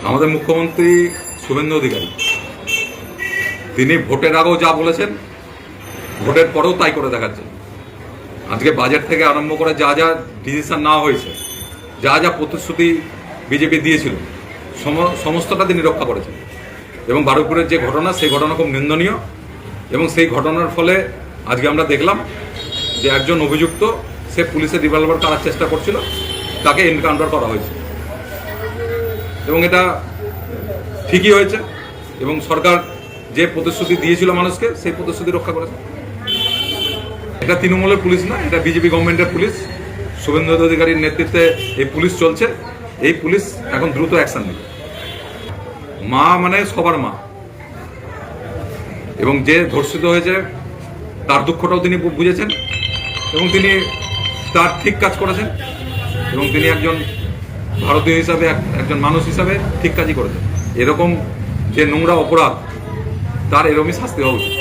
আমাদের মুখ্যমন্ত্রী শুভেন্দু অধিকারী তিনি ভোটের আগেও যা বলেছেন, ভোটের পরেও তাই করে দেখাচ্ছেন। আজকে বাজেট থেকে আরম্ভ করে যা যা ডিসিশন নেওয়া হয়েছে, যা যা প্রতিশ্রুতি বিজেপি দিয়েছিল, সমস্তটা তিনি রক্ষা করেছেন। এবং বারুইপুরের যে ঘটনা, সেই ঘটনা খুব নিন্দনীয়। এবং সেই ঘটনার ফলে আজকে আমরা দেখলাম যে একজন অভিযুক্ত, সে পুলিশের রিভলভার কাটার চেষ্টা করছিল, তাকে এনকাউন্টার করা হয়েছে। এবং এটা ঠিকই হয়েছে। এবং সরকার যে প্রতিশ্রুতি দিয়েছিল মানুষকে, সেই প্রতিশ্রুতি রক্ষা করেছে। এটা তৃণমূলের পুলিশ না, এটা বিজেপি গভর্নমেন্টের পুলিশ। শুভেন্দু অধিকারীর নেতৃত্বে এই পুলিশ চলছে। এই পুলিশ এখন দ্রুত অ্যাকশন নেবে। মা মানে সবার মা, এবং যে ধর্ষিত হয়েছে তার দুঃখটাও তিনি বুঝেছেন এবং তিনি তার ঠিক কাজ করেছেন। এবং তিনি একজন ভারতীয় হিসাবে, একজন মানুষ হিসাবে ঠিক কাজই করেছেন। এরকম যে নোংরা অপরাধ, তার এরকমই শাস্তি হওয়া উচিত।